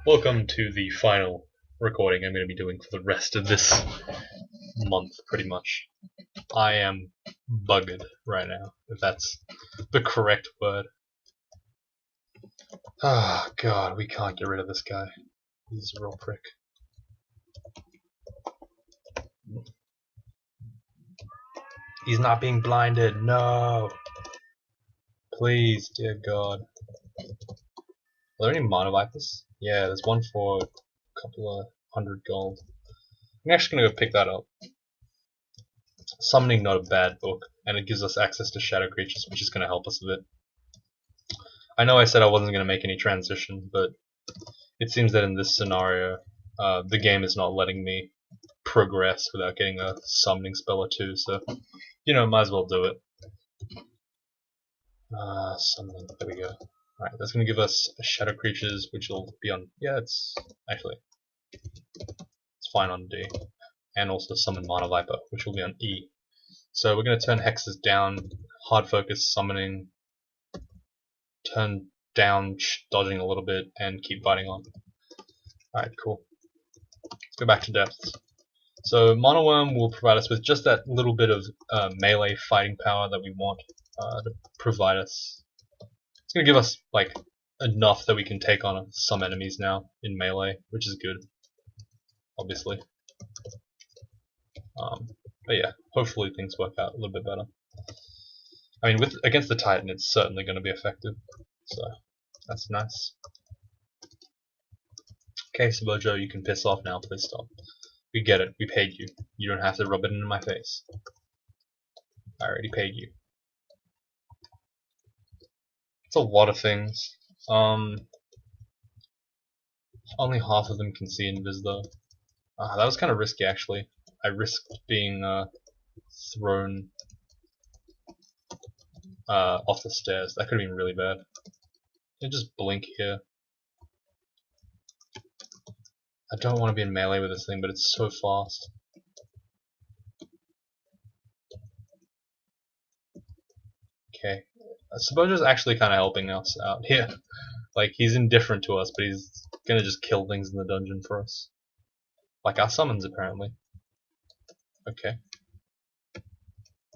Welcome to the final recording I'm going to be doing for the rest of this month, pretty much. I am buggered right now, if that's the correct word. Oh god, we can't get rid of this guy. He's a real prick. He's not being blinded, no! Please, dear god. Are there any Mana Vipers? Yeah, there's one for a couple of 100 gold. I'm actually going to go pick that up. Summoning not a bad book, and it gives us access to shadow creatures, which is going to help us a bit. I know I said I wasn't going to make any transition, but it seems that in this scenario, the game is not letting me progress without getting a summoning spell or two, so, you know, might as well do it. Summoning, there we go. Alright, that's going to give us shadow creatures, which will be on, yeah, it's fine on D. And also summon Mana Viper, which will be on E. So we're going to turn hexes down, hard focus summoning, turn down dodging a little bit, and keep fighting on. Alright, cool. Let's go back to depths. So Mana Worm will provide us with just that little bit of melee fighting power that we want to provide us. It's going to give us like enough that we can take on some enemies now in melee, which is good, obviously. But yeah, hopefully things work out a little bit better. I mean, against the Titan, it's certainly going to be effective, so that's nice. Okay, Sabojo, you can piss off now. Please stop. We get it. We paid you. You don't have to rub it into my face. I already paid you. It's a lot of things. Only half of them can see invis though. That was kind of risky actually. I risked being thrown off the stairs. That could have been really bad. You just blink here. I don't want to be in melee with this thing, but it's so fast. Okay. Sabojo's actually kind of helping us out here. Like, he's indifferent to us, but he's gonna just kill things in the dungeon for us. Like our summons, apparently. Okay.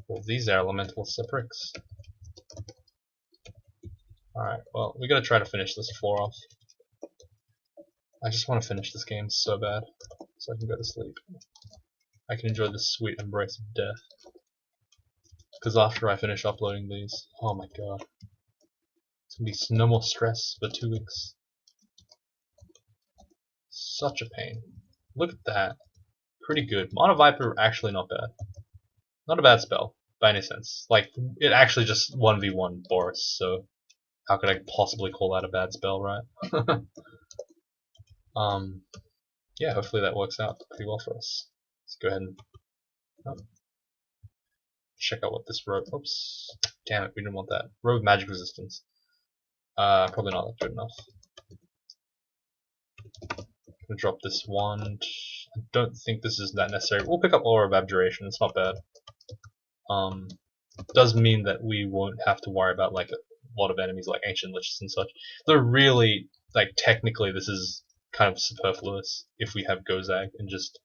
Well, these are elementalists are pricks. Alright, well, we gotta try to finish this floor off. I just want to finish this game so bad, so I can go to sleep. I can enjoy this sweet embrace of death. Because after I finish uploading these, oh my god. It's gonna be no more stress for 2 weeks. Such a pain. Look at that. Pretty good. Mana Viper, actually not bad. Not a bad spell, by any sense. Like, it actually just 1v1 Boris, so how could I possibly call that a bad spell, right? Yeah, hopefully that works out pretty well for us. Let's go ahead and check out what this robe. Oops, damn it, we didn't want that. Robe magic resistance. Probably not that good enough. I'm gonna drop this wand. I don't think this is that necessary. We'll pick up Aura of Abjuration. It's not bad. Does mean that we won't have to worry about like a lot of enemies like Ancient Liches and such. They're really, like, technically this is kind of superfluous if we have Gozag and just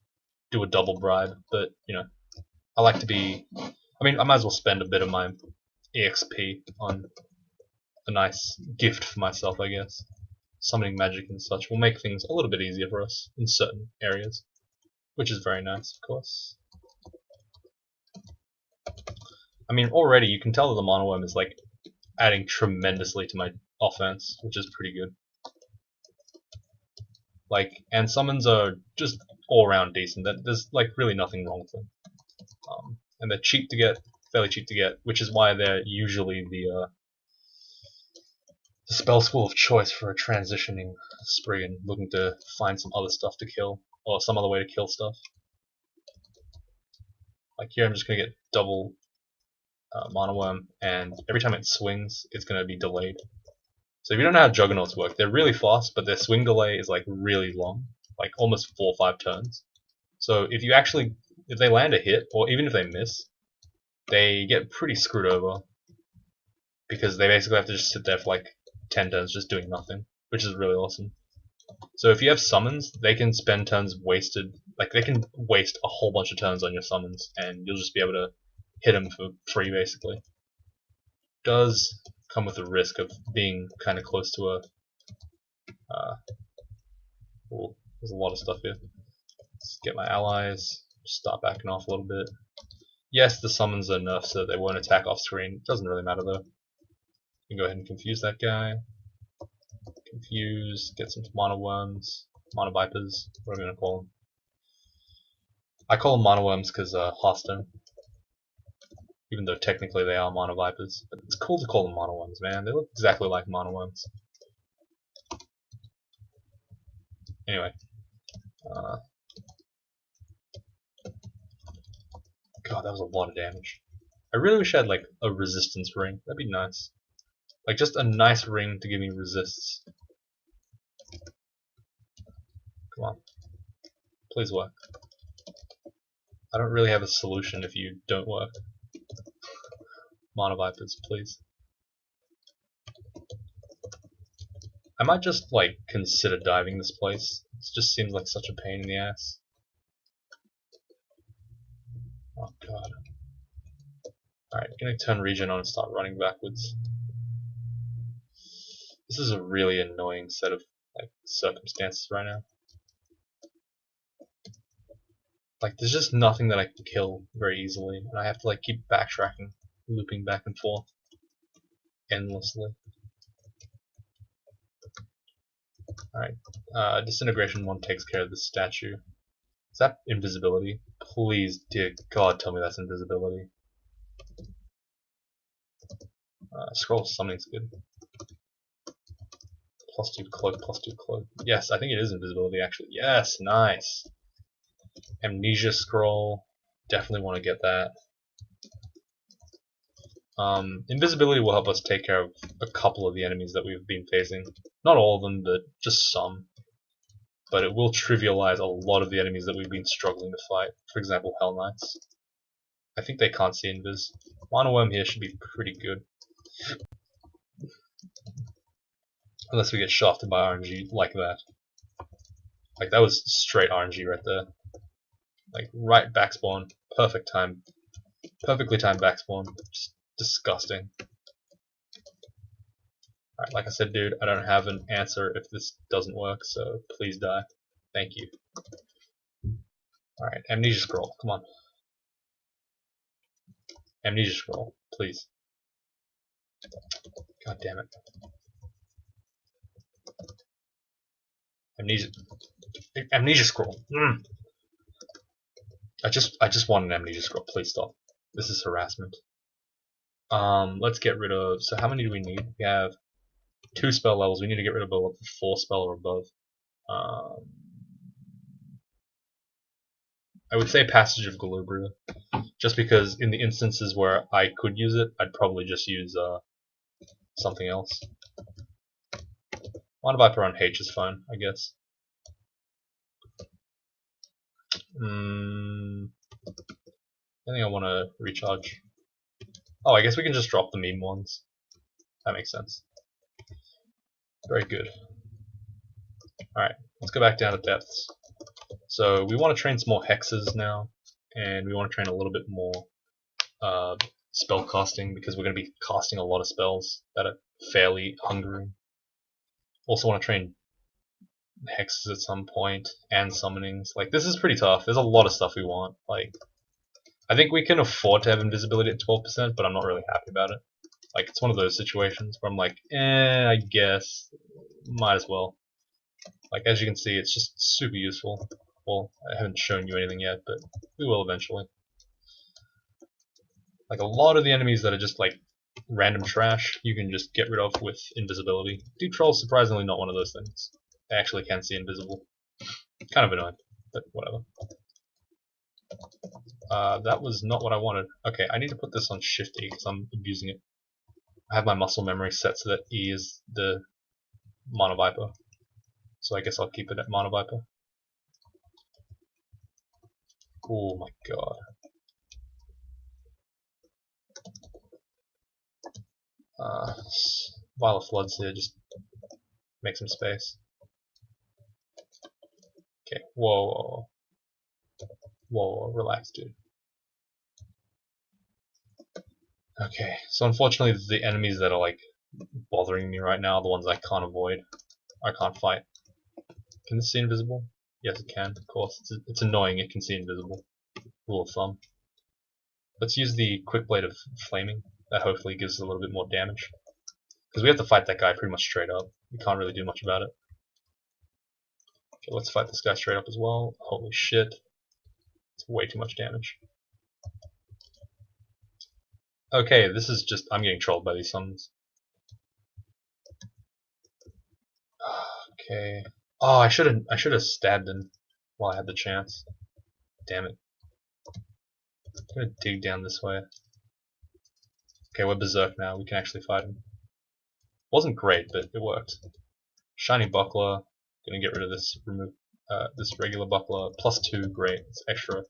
do a double bribe, but, you know, I like to be, I mean, I might as well spend a bit of my EXP on a nice gift for myself, I guess. Summoning magic and such will make things a little bit easier for us in certain areas, which is very nice, of course. I mean, already you can tell that the Mana Worm is like adding tremendously to my offense, which is pretty good. Like, and summons are just all around decent. There's like really nothing wrong with them, and they're cheap to get, fairly cheap to get, which is why they're usually the spell school of choice for a transitioning spree and looking to find some other stuff to kill, or some other way to kill stuff. Like here, I'm just gonna get double Mana Worm, and every time it swings, it's gonna be delayed. So if you don't know how Juggernauts work, they're really fast, but their swing delay is like really long, like almost 4 or 5 turns. So if they land a hit, or even if they miss, they get pretty screwed over, because they basically have to just sit there for like 10 turns just doing nothing, which is really awesome. So if you have summons, they can spend turns wasted. Like they can waste a whole bunch of turns on your summons, and you'll just be able to hit them for free, basically. Does come with the risk of being kind of close to a. Oh, there's a lot of stuff here. Let's get my allies. Start backing off a little bit. Yes, the summons are nerfed so they won't attack off screen. Doesn't really matter though. You can go ahead and confuse that guy. Confuse, get some mana worms, mana vipers, what am I gonna call them? I call them mana worms because Hearthstone. Even though technically they are mana vipers. But it's cool to call them mana worms, man. They look exactly like mana worms. Anyway. God, that was a lot of damage. I really wish I had like a resistance ring. That'd be nice. Like just a nice ring to give me resists. Come on. Please work. I don't really have a solution if you don't work. Mana vipers, please. I might just like consider diving this place. It just seems like such a pain in the ass. Oh god. Alright, gonna turn regen on and start running backwards. This is a really annoying set of like circumstances right now. Like there's just nothing that I can kill very easily, and I have to like keep backtracking, looping back and forth endlessly. Alright, Disintegration 1 takes care of this statue. Is that invisibility? Please, dear God, tell me that's invisibility. Scroll summoning's good. +2 cloak, +2 cloak. Yes, I think it is invisibility actually. Yes, nice. Amnesia scroll. Definitely want to get that. Invisibility will help us take care of a couple of the enemies that we've been facing. Not all of them, but just some. But it will trivialize a lot of the enemies that we've been struggling to fight. For example, Hell Knights. I think they can't see invis. Mana Worm here should be pretty good. Unless we get shafted by RNG like that. Like that was straight RNG right there. Like right backspawn. Perfect time. Perfectly timed backspawn. Just disgusting. Alright, like I said, dude, I don't have an answer if this doesn't work, so please die. Thank you. Alright, Amnesia Scroll, come on. Amnesia Scroll, please. God damn it. Amnesia Scroll. I just want an Amnesia Scroll, please stop. This is harassment. Let's get rid of, so how many do we need? We have 2 spell levels, we need to get rid of a 4 spell or above. I would say Passage of Galubria, just because in the instances where I could use it, I'd probably just use something else. Mana Viper on H is fine, I guess. I think I want to recharge. Oh, I guess we can just drop the meme ones. That makes sense. Very good. Alright, let's go back down to depths. So we want to train some more hexes now, and we want to train a little bit more spell casting, because we're going to be casting a lot of spells that are fairly hungry. Also want to train hexes at some point, and summonings. Like, this is pretty tough. There's a lot of stuff we want. Like, I think we can afford to have invisibility at 12%, but I'm not really happy about it. Like, it's one of those situations where I'm like, I guess, might as well. Like, as you can see, it's just super useful. Well, I haven't shown you anything yet, but we will eventually. Like, a lot of the enemies that are just, like, random trash, you can just get rid of with invisibility. Deep Troll's surprisingly not one of those things. They actually can see invisible. Kind of annoying, but whatever. That was not what I wanted. Okay, I need to put this on Shift E because I'm abusing it. I have my muscle memory set so that E is the Mana Viper. So I guess I'll keep it at Mana Viper. Oh my god. Vial of Floods here, just make some space. Okay, whoa, whoa, relax, dude. Okay, so unfortunately the enemies that are like bothering me right now are the ones I can't avoid. I can't fight. Can this see invisible? Yes, it can, of course. It's annoying it can see invisible. Rule of thumb. Let's use the quick blade of flaming. That hopefully gives a little bit more damage. Because we have to fight that guy pretty much straight up. We can't really do much about it. Okay, let's fight this guy straight up as well. Holy shit. It's way too much damage. Okay, this is just... I'm getting trolled by these summons. Okay. Oh, I should have stabbed him while I had the chance. Damn it. I'm gonna dig down this way. Okay, we're berserk now. We can actually fight him. Wasn't great, but it worked. Shiny buckler. Gonna get rid of this. Remove this regular buckler. +2, great. It's extra. A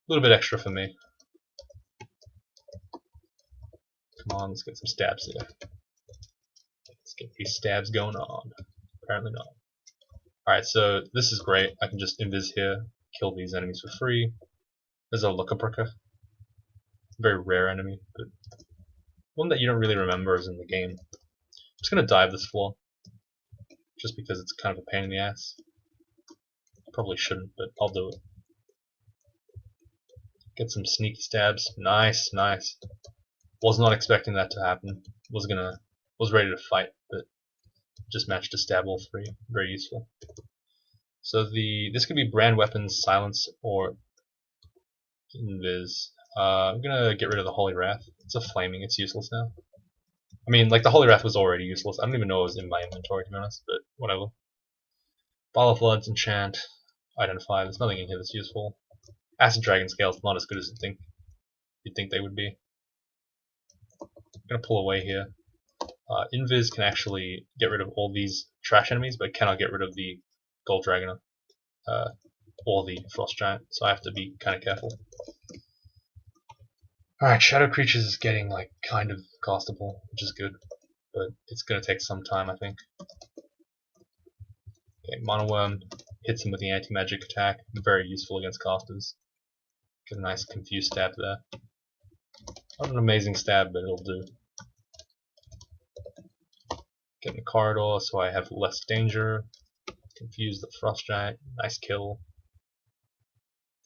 little bit extra for me. Come on, let's get some stabs here. Let's get these stabs going on. Apparently not. Alright, so this is great. I can just invis here, kill these enemies for free. There's a Lookabricka. Very rare enemy, but one that you don't really remember is in the game. I'm just gonna dive this floor. Just because it's kind of a pain in the ass. Probably shouldn't, but I'll do it. Get some sneaky stabs. Nice, nice. Was not expecting that to happen. Was ready to fight, but just managed to stab all three. Very useful. So this could be brand weapons, silence, or invis. I'm gonna get rid of the Holy Wrath. It's a flaming. It's useless now. I mean, like the Holy Wrath was already useless. I don't even know it was in my inventory to be honest, but whatever. Ball of Floods, enchant, identify. There's nothing in here that's useful. Acid Dragon Scales not as good as you'd think they would be. I'm gonna pull away here. Invis can actually get rid of all these trash enemies, but cannot get rid of the Gold Dragoner or the Frost Giant, so I have to be kind of careful. Alright, Shadow Creatures is getting like kind of castable, which is good, but it's gonna take some time, I think. Okay, Mono Worm hits him with the anti-magic attack, very useful against casters. Get a nice confused stab there. Not an amazing stab, but it'll do. Get in the corridor so I have less danger. Confuse the Frost Giant. Nice kill.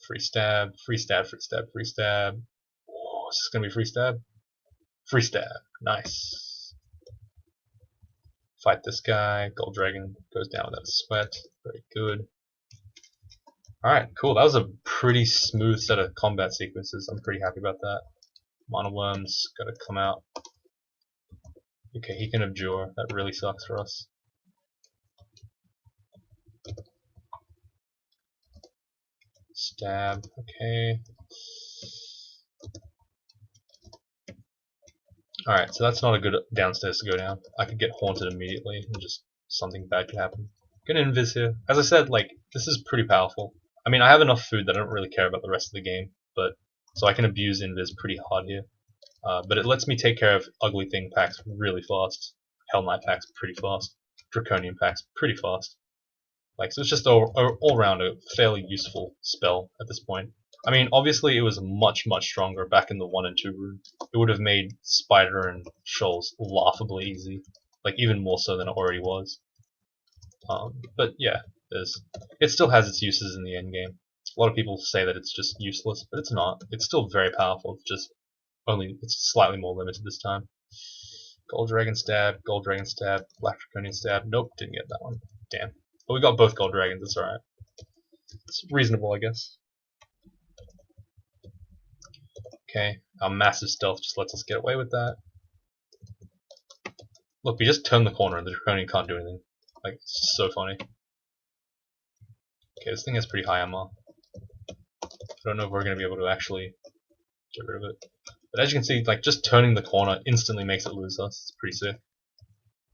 Free stab, free stab, free stab, free stab. Oh, is this gonna be free stab? Free stab. Nice. Fight this guy. Gold Dragon goes down without a sweat. Very good. Alright, cool. That was a pretty smooth set of combat sequences. I'm pretty happy about that. Mono Worm's gotta come out. Okay, he can abjure. That really sucks for us. Stab. Okay. Alright, so that's not a good downstairs to go down. I could get haunted immediately and just something bad could happen. Gonna invis here. As I said, like, this is pretty powerful. I mean, I have enough food that I don't really care about the rest of the game, but so I can abuse invis pretty hard here. But it lets me take care of ugly thing packs really fast. Hell Knight packs pretty fast. Draconian packs pretty fast. Like, so it's just all round a fairly useful spell at this point. I mean, obviously it was much, much stronger back in the 1 and 2 rune. It would have made Spider and Shoals laughably easy. Like, even more so than it already was. But yeah, it still has its uses in the end game. A lot of people say that it's just useless, but it's not. It's still very powerful. It's slightly more limited this time. Gold Dragon Stab, Gold Dragon Stab, Black Draconian Stab. Nope, didn't get that one. Damn. But we got both Gold Dragons, that's alright. It's reasonable, I guess. Okay, our massive stealth just lets us get away with that. Look, we just turn the corner and the Draconian can't do anything. Like, it's so funny. Okay, this thing has pretty high armor. I don't know if we're going to be able to actually get rid of it. But as you can see, like, just turning the corner instantly makes it lose us. It's pretty sick.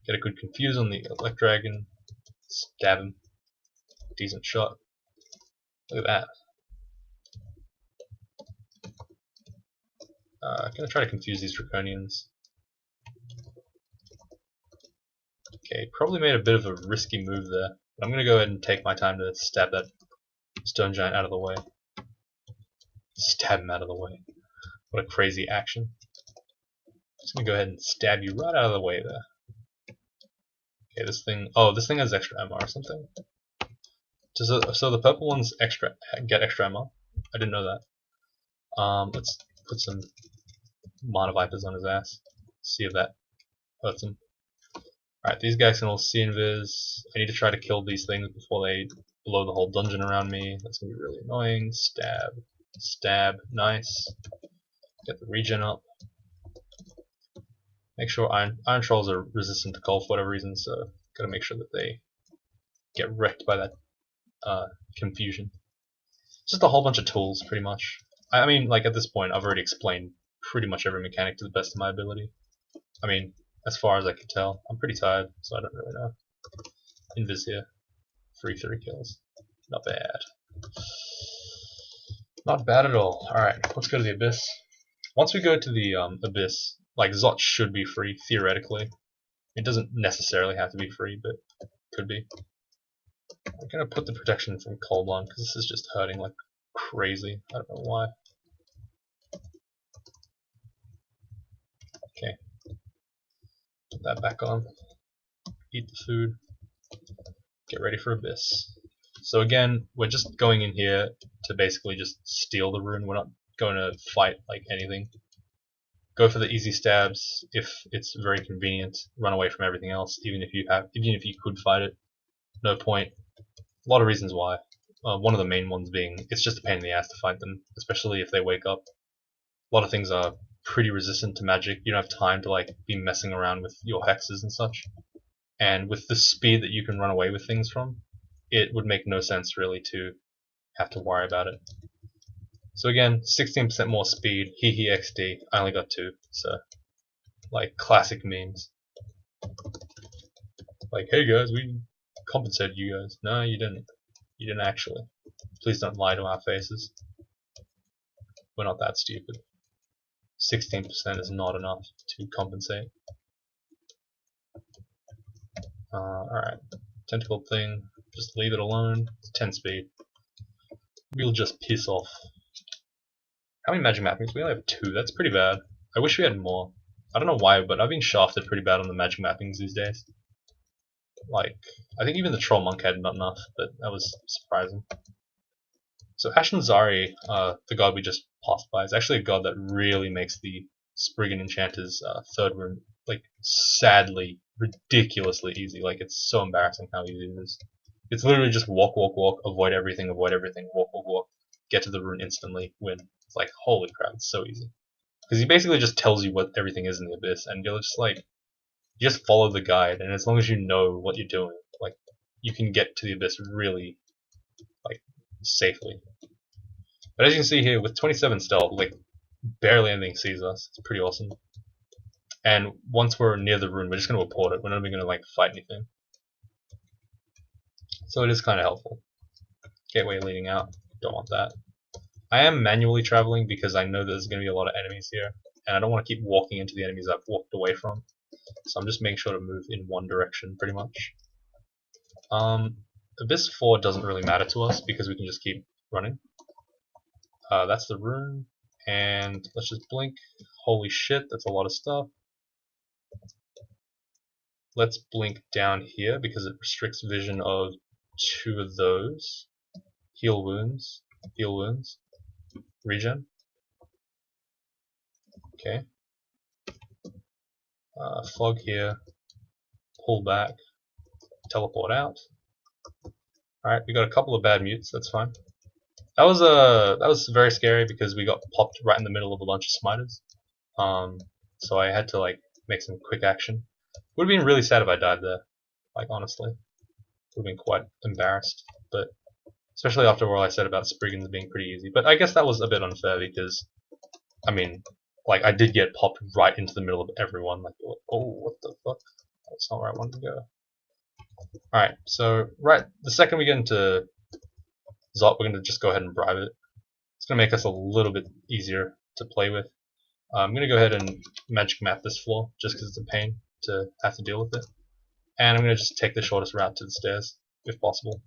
Get a good confuse on the Elect Dragon. Stab him. Decent shot. Look at that. Gonna try to confuse these Draconians. Okay, probably made a bit of a risky move there. But I'm going to go ahead and take my time to stab that stone giant out of the way. Stab him out of the way. What a crazy action. Just going to go ahead and stab you right out of the way there. Okay, this thing... Oh, this thing has extra ammo or something? So the purple ones get extra ammo? I didn't know that. Let's put some Mana Vipers on his ass. See if that hurts him. Alright, these guys can all see invis. I need to try to kill these things before they blow the whole dungeon around me. That's gonna be really annoying. Stab. Stab. Nice. Get the regen up. Make sure iron trolls are resistant to cold for whatever reason, so gotta make sure that they get wrecked by that confusion. Just a whole bunch of tools, pretty much. I mean, like, at this point, I've already explained pretty much every mechanic to the best of my ability. I mean, as far as I can tell. I'm pretty tired, so I don't really know. Invis here. Free 3 kills. Not bad. Not bad at all. Alright, let's go to the Abyss. Once we go to the Abyss, like, Zot should be free, theoretically. It doesn't necessarily have to be free, but it could be. I'm gonna put the protection from cold on, because this is just hurting like crazy. I don't know why. Okay. Put that back on. Eat the food. Get ready for Abyss. So again, we're just going in here to basically just steal the rune. We're not going to fight like anything. Go for the easy stabs if it's very convenient. Run away from everything else, even if you could fight it. No point. A lot of reasons why. One of the main ones being it's just a pain in the ass to fight them, especially if they wake up. A lot of things are pretty resistant to magic. You don't have time to like be messing around with your hexes and such. And with the speed that you can run away with things from, it would make no sense really to have to worry about it. So again, 16% more speed, hee XD, I only got 2, so like classic memes. Like, hey guys, we compensated you guys. No, you didn't. You didn't actually. Please don't lie to our faces. We're not that stupid. 16% is not enough to compensate. Alright. Tentacle thing. Just leave it alone. It's 10 speed. We'll just piss off. How many magic mappings? We only have 2. That's pretty bad. I wish we had more. I don't know why, but I've been shafted pretty bad on the magic mappings these days. Like, I think even the Troll Monk had not enough, but that was surprising. So Ashen Zari, the god we just passed by, is actually a god that really makes the Spriggan Enchanter's third rune, like, sadly, ridiculously easy. Like, it's so embarrassing how easy it is. It's literally just walk, walk, walk, avoid everything, walk, walk, walk, get to the rune instantly, win. It's like, holy crap, it's so easy. Because he basically just tells you what everything is in the Abyss, and you're just like, you just follow the guide, and as long as you know what you're doing, like, you can get to the Abyss really, like, safely. But as you can see here, with 27 stealth, like, barely anything sees us. It's pretty awesome. And once we're near the rune, we're just going to report it. We're not even going to, like, fight anything. So it is kind of helpful. Gateway leading out. Don't want that. I am manually traveling because I know there's going to be a lot of enemies here. And I don't want to keep walking into the enemies I've walked away from. So I'm just making sure to move in one direction, pretty much. Abyss 4 doesn't really matter to us because we can just keep running. That's the rune. And let's just blink. Holy shit, that's a lot of stuff. Let's blink down here because it restricts vision of 2 of those. Heal wounds. Heal wounds. Regen. Okay. Fog here. Pull back. Teleport out. Alright, we got a couple of bad mutes, that's fine. That was very scary because we got popped right in the middle of a bunch of smiters. So I had to like make some quick action. Would have been really sad if I died there, like honestly. Would have been quite embarrassed, but especially after all I said about Spriggans being pretty easy. But I guess that was a bit unfair because, I mean, like I did get popped right into the middle of everyone. Like, oh, what the fuck? That's not where I wanted to go. Alright, so the second we get into Zot, we're going to just go ahead and bribe it. It's going to make us a little bit easier to play with. I'm going to go ahead and magic map this floor, just because it's a pain to have to deal with it. And I'm going to just take the shortest route to the stairs. if possible.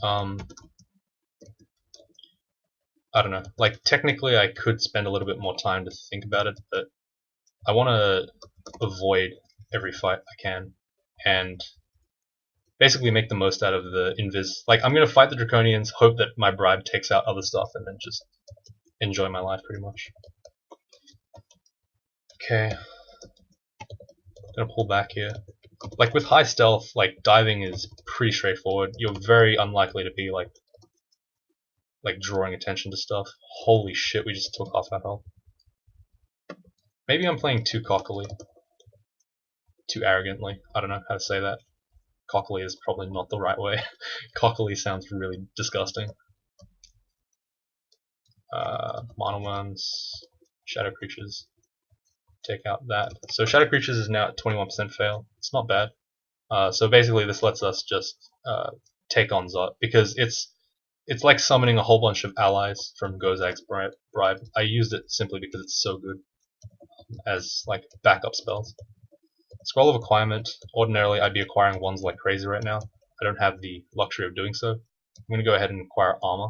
I don't know. Like, technically, I could spend a little bit more time to think about it, but I want to avoid every fight I can, and basically make the most out of the invis. Like, I'm gonna fight the Draconians, hope that my bribe takes out other stuff, and then just enjoy my life pretty much. Okay, gonna pull back here. Like with high stealth, like diving is pretty straightforward. You're very unlikely to be like drawing attention to stuff. Holy shit, we just took half our health. Maybe I'm playing too cockily, too arrogantly. I don't know how to say that. Cockily is probably not the right way. Cockily sounds really disgusting. Monoworms, shadow creatures. Take out that. So shadow creatures is now at 21% fail. It's not bad. So basically, this lets us just take on Zot because it's like summoning a whole bunch of allies from Gozag's bribe. I used it simply because it's so good as like backup spells. Scroll of Acquirement. Ordinarily, I'd be acquiring ones like crazy right now. I don't have the luxury of doing so. I'm going to go ahead and acquire Armor.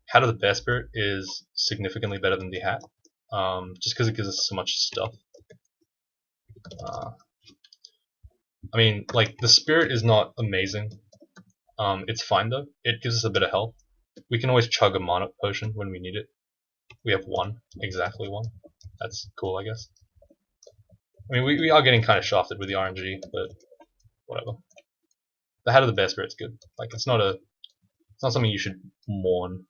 Hat of the Bear Spirit is significantly better than the hat, just because it gives us so much stuff. I mean, like, the Spirit is not amazing. It's fine though. It gives us a bit of health. We can always chug a mana potion when we need it. We have one, exactly one. That's cool, I guess. I mean, we are getting kind of shafted with the RNG, but whatever. The Hat of the Bear Spirit's good. Like, it's not something you should mourn.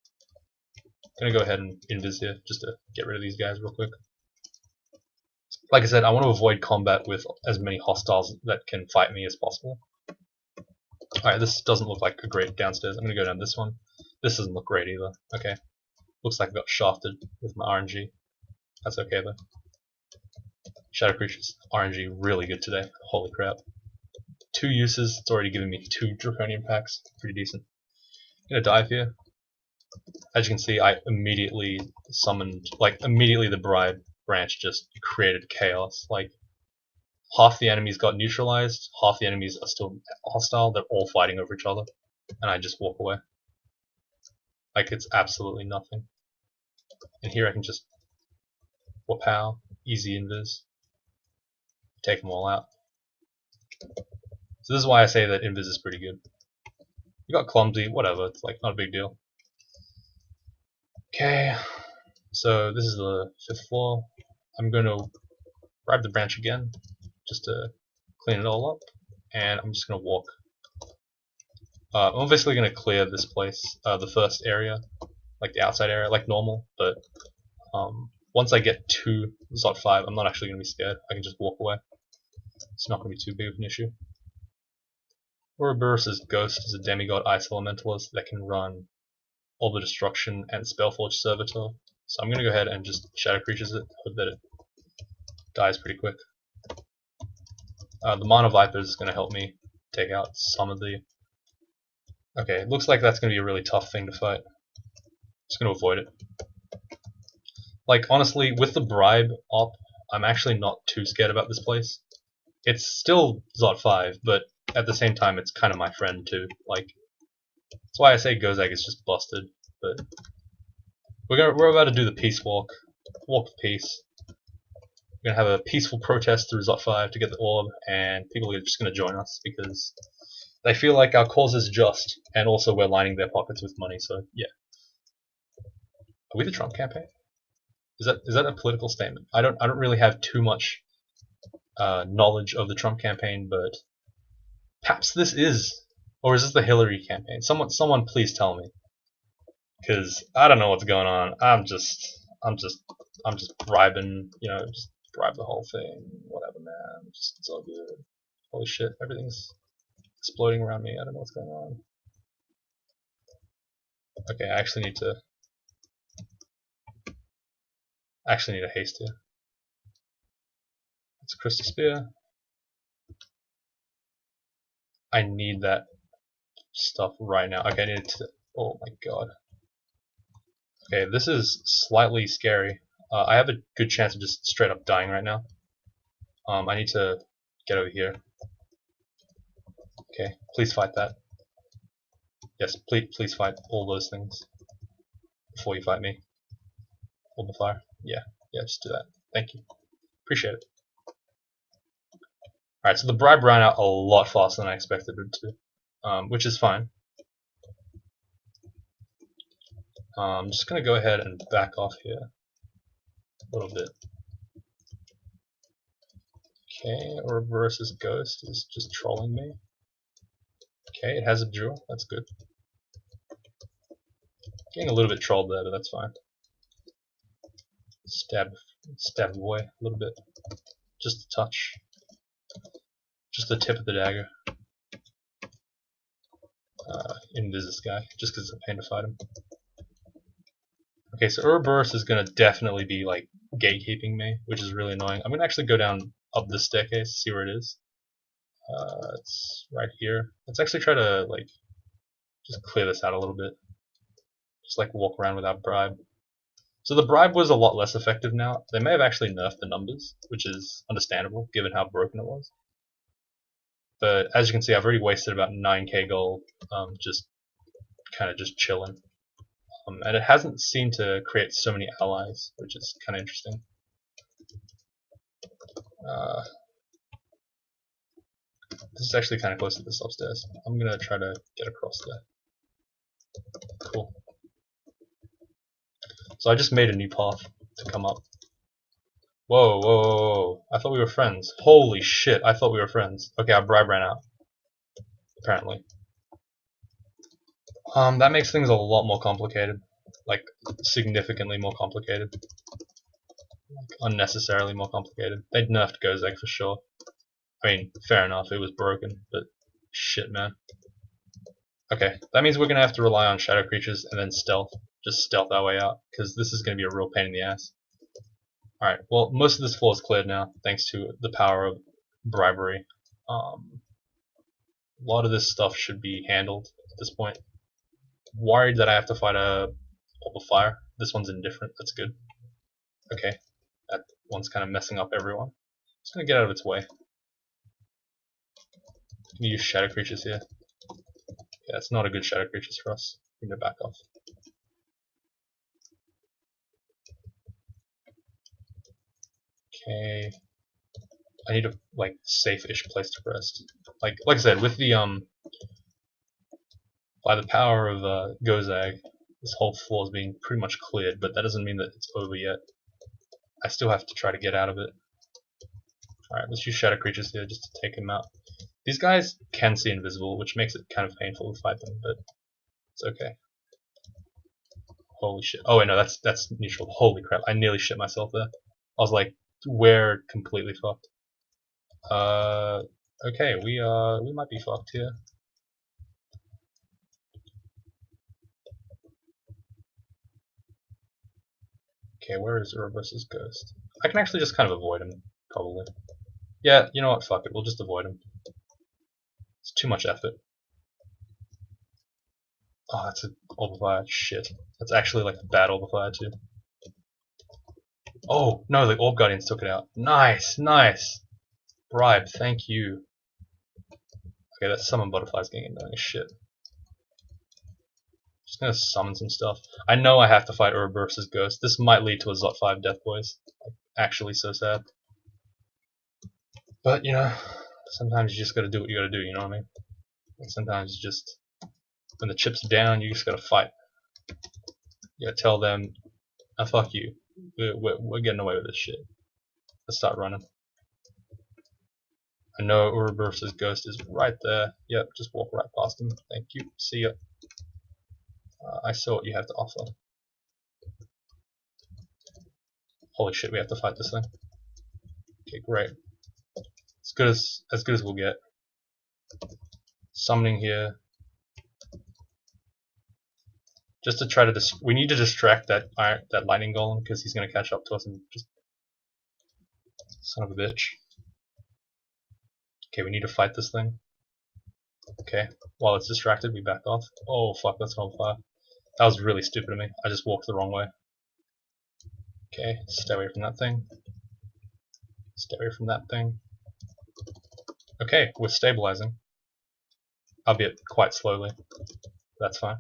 Gonna go ahead and invis here just to get rid of these guys real quick. Like I said, I want to avoid combat with as many hostiles that can fight me as possible. Alright, this doesn't look like a great downstairs. I'm gonna go down this one. This doesn't look great either. Okay. Looks like I got shafted with my RNG. That's okay though. Shadow Creatures. RNG really good today. Holy crap. 2 uses, it's already given me 2 Draconian packs. Pretty decent. I'm gonna dive here. As you can see, I immediately summoned, like, immediately the bribe branch just created chaos. Like, half the enemies got neutralized, half the enemies are still hostile, they're all fighting over each other, and I just walk away. Like, it's absolutely nothing. And here I can just wapow, easy invis, take them all out. So this is why I say that invis is pretty good. You got clumsy, whatever, it's like not a big deal. Okay, so this is the 5th floor. I'm going to grab the branch again, just to clean it all up, and I'm just going to walk. I'm obviously going to clear this place, the first area, like the outside area, like normal, but once I get to Zot 5, I'm not actually going to be scared. I can just walk away. It's not going to be too big of an issue. Ouroboros' Ghost is a demigod ice elementalist that can run all the destruction and Spellforge Servitor. So I'm going to go ahead and just Shadow Creatures it, hope that it dies pretty quick. The Mana Viper is going to help me take out some of the... Okay, it looks like that's going to be a really tough thing to fight. Just going to avoid it. Like, honestly, with the bribe op, I'm actually not too scared about this place. It's still Zot 5, but at the same time, it's kind of my friend too. Like, that's why I say Gozag is just busted. But we're about to do the peace walk of peace. We're gonna have a peaceful protest through Zot 5 to get the orb, and people are just gonna join us because they feel like our cause is just, and also we're lining their pockets with money. So yeah. Are we the Trump campaign? Is that a political statement? I don't really have too much knowledge of the Trump campaign, but perhaps this is, or is this the Hillary campaign? Someone please tell me, because I don't know what's going on. I'm just bribing, just bribe the whole thing. Whatever, man. It's all good. Holy shit, everything's exploding around me. I don't know what's going on. Okay, I actually need to haste here. It's a Crystal Spear. I need that stuff right now. Okay, I need to... Oh my god. Okay, this is slightly scary. I have a good chance of just straight up dying right now. I need to get over here. Okay, please fight that. Yes, please fight all those things before you fight me. Hold the fire. Yeah, just do that. Thank you. Appreciate it. Alright, so the bribe ran out a lot faster than I expected it to, which is fine. I'm just going to go ahead and back off here a little bit. Okay, reverses ghost is just trolling me. Okay, it has a jewel, that's good. Getting a little bit trolled there, but that's fine. Stab away a little bit. Just a touch. Just the tip of the dagger. Invis this guy, just because it's a pain to fight him. Okay, so Ouroboros is going to definitely be like gatekeeping me, which is really annoying. I'm going to actually go down up the staircase, see where it is. It's right here. Let's actually try to like just clear this out a little bit. Just like walk around without bribe. So the bribe was a lot less effective now. They may have actually nerfed the numbers, which is understandable given how broken it was. But as you can see, I've already wasted about 9k gold just kind of just chilling. And it hasn't seemed to create so many allies, which is kind of interesting. This is actually kind of close to this upstairs. I'm going to try to get across there. Cool. So I just made a new path to come up. Whoa, whoa, whoa, whoa. I thought we were friends. Holy shit, I thought we were friends. Okay, our bribe ran out. Apparently. That makes things a lot more complicated. Like, significantly more complicated. Like, unnecessarily more complicated. They'd nerfed Gozek for sure. I mean, fair enough, it was broken, but shit, man. Okay, that means we're gonna have to rely on shadow creatures and then stealth. Just stealth our way out, because this is gonna be a real pain in the ass. Alright, well, most of this floor is cleared now, thanks to the power of bribery. A lot of this stuff should be handled at this point. Worried that I have to fight a orb of fire. This one's indifferent, that's good. Okay, that one's kind of messing up everyone. Just gonna get out of its way. Can you use shadow creatures here? Yeah, it's not a good shadow creatures for us. We need to back off. Okay. I need a like safe-ish place to rest. Like I said, with the by the power of Gozag, this whole floor is being pretty much cleared, but that doesn't mean that it's over yet. I still have to try to get out of it. Alright, let's use shadow creatures here just to take them out. These guys can see invisible, which makes it kind of painful to fight them, but it's okay. Holy shit. Oh wait, no, that's neutral. Holy crap, I nearly shit myself there. I was like, we're completely fucked. Okay, we might be fucked here. Okay, where is Ouroboros' ghost? I can actually just kind of avoid him, probably. Yeah, you know what, fuck it, we'll just avoid him. It's too much effort. Oh, that's an orb of fire. Shit. That's actually like a bad orb of fire too. Oh, no, the orb guardians took it out. Nice, nice! Bribe, thank you. Okay, that summon butterfly's getting annoying as shit. Just gonna summon some stuff. I know I have to fight Ouroboros' ghost. This might lead to a Zot 5 death, boys. Like, actually so sad. But, you know, sometimes you just gotta do what you gotta do, you know what I mean? Like, sometimes you just, when the chips are down, you just gotta fight. You gotta tell them, oh, fuck you. We're getting away with this shit. Let's start running. I know Ouroboros' ghost is right there. Yep, just walk right past him. Thank you. See ya. I saw what you have to offer. Holy shit, we have to fight this thing. Okay, great. As good as we'll get. Summoning here. Just to try to we need to distract that lightning golem because he's gonna catch up to us and just son of a bitch. Okay, we need to fight this thing. Okay, while it's distracted, we back off. Oh fuck, that's on fire. That was really stupid of me. I just walked the wrong way. Okay, stay away from that thing. Stay away from that thing. Okay, we're stabilizing. albeit quite slowly. That's fine.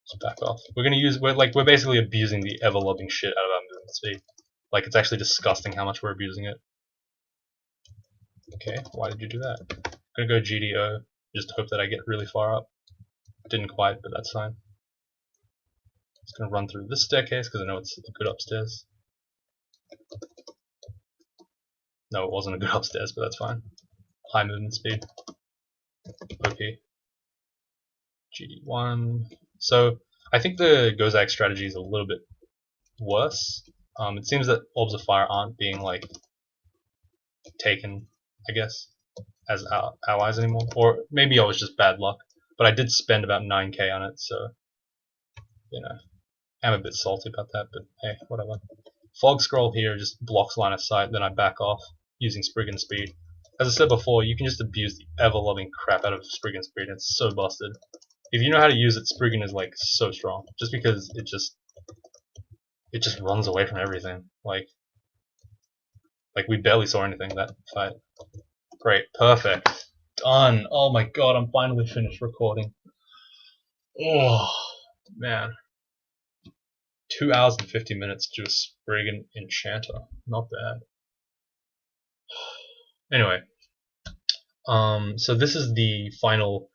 Just back off. We're basically abusing the ever-loving shit out of our movement speed. Like, it's actually disgusting how much we're abusing it. Okay, why did you do that? I'm gonna go GDO, just hope that I get really far up. Didn't quite, but that's fine. Just gonna run through this staircase because I know it's a good upstairs. No, it wasn't a good upstairs, but that's fine. High movement speed. OP. GD1. So, I think the Gozak strategy is a little bit worse. It seems that Orbs of Fire aren't being, like, taken, I guess, as allies anymore. Or maybe I was just bad luck. But I did spend about 9k on it, so, you know, I'm a bit salty about that, but hey, whatever. Fog Scroll here just blocks line of sight, then I back off using Spriggan Speed. As I said before, you can just abuse the ever-loving crap out of Spriggan Speed, and it's so busted. If you know how to use it, Spriggan is like so strong, just because it just runs away from everything. Like we barely saw anything that fight. Great, perfect, done. Oh my god, I'm finally finished recording. Oh man, 2 hours and 50 minutes to a Spriggan Enchanter, not bad. Anyway, so this is the final,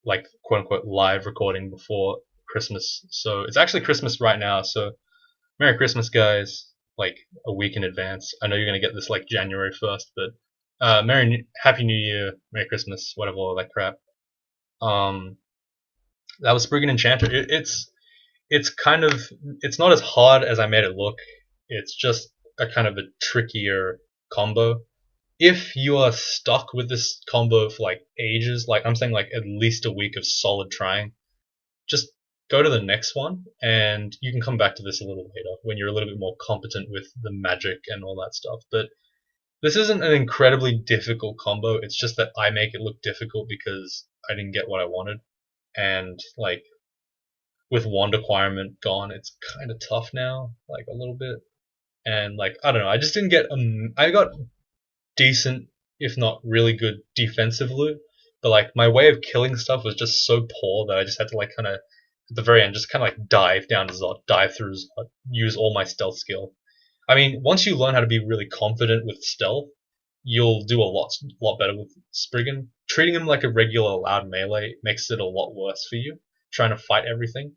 like, quote-unquote live recording before Christmas. So it's actually Christmas right now, so Merry Christmas, guys, like, a week in advance. I know you're going to get this, like, January 1st, but Happy New Year, Merry Christmas, whatever, all that crap. That was Spriggan Enchanter. It's kind of, it's not as hard as I made it look. It's just a kind of a trickier combo. If you are stuck with this combo for like ages, like I'm saying like at least a week of solid trying, just go to the next one and you can come back to this a little later when you're a little bit more competent with the magic and all that stuff. But this isn't an incredibly difficult combo, it's just that I make it look difficult because I didn't get what I wanted. And like with wand acquirement gone, it's kind of tough now, like a little bit. And like I don't know, I just didn't get I got decent, if not really good, defensive loot. But like my way of killing stuff was just so poor that I just had to like kind of at the very end just kind of like dive down to Zod, dive through Zod, use all my stealth skill. I mean, once you learn how to be really confident with stealth, you'll do a lot better with Spriggan. Treating him like a regular loud melee makes it a lot worse for you, trying to fight everything.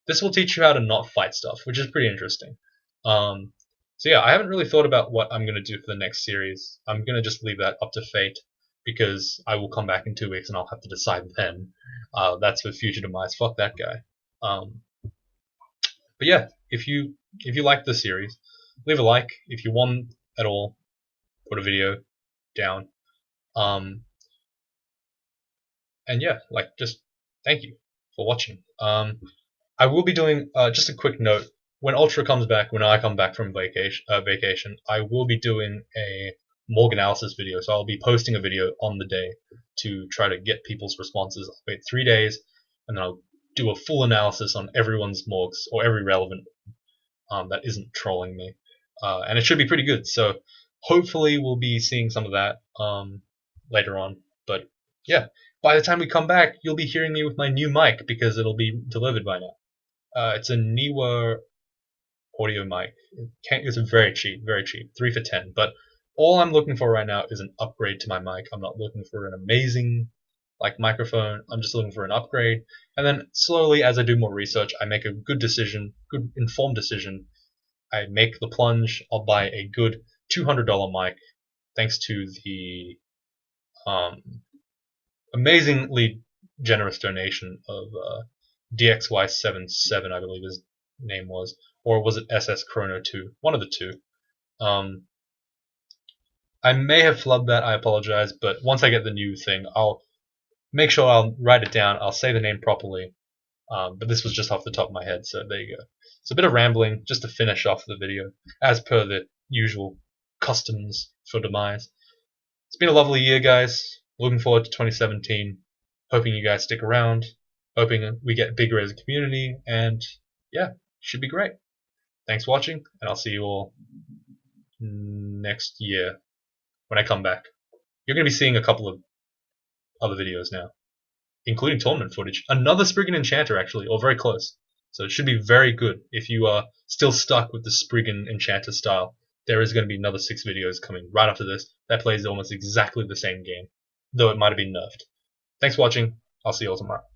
This will teach you how to not fight stuff, which is pretty interesting. So yeah, I haven't really thought about what I'm going to do for the next series. I'm going to just leave that up to fate, because I will come back in 2 weeks and I'll have to decide then. That's for future Demise. Fuck that guy. But yeah, if you like the series, leave a like. If you want at all, put a video down. And yeah, like, just thank you for watching. I will be doing just a quick note. When Ultra comes back, when I come back from vacation, I will be doing a Morg analysis video. So I'll be posting a video on the day to try to get people's responses. I'll wait 3 days, and then I'll do a full analysis on everyone's Morgs, or every relevant that isn't trolling me. And it should be pretty good. So hopefully we'll be seeing some of that later on. But yeah, by the time we come back, you'll be hearing me with my new mic because it'll be delivered by now. It's a Niwa audio mic. It's very cheap, 3 for 10. But all I'm looking for right now is an upgrade to my mic. I'm not looking for an amazing like microphone. I'm just looking for an upgrade. And then slowly, as I do more research, I make a good decision, good informed decision. I make the plunge. I'll buy a good $200 mic, thanks to the amazingly generous donation of DXY77, I believe his name was, or was it SS Chrono 2? One of the two. I may have flubbed that, I apologize, but once I get the new thing, I'll make sure I'll write it down, I'll say the name properly, but this was just off the top of my head, so there you go. It's a bit of rambling, just to finish off the video, as per the usual customs for Demise. It's been a lovely year, guys. Looking forward to 2017. Hoping you guys stick around. Hoping we get bigger as a community, and yeah, should be great. Thanks for watching, and I'll see you all next year when I come back. You're going to be seeing a couple of other videos now. including tournament footage. Another Spriggan Enchanter, actually, or very close. So it should be very good. If you are still stuck with the Spriggan Enchanter style, there is going to be another 6 videos coming right after this that plays almost exactly the same game, though it might have been nerfed. Thanks for watching. I'll see you all tomorrow.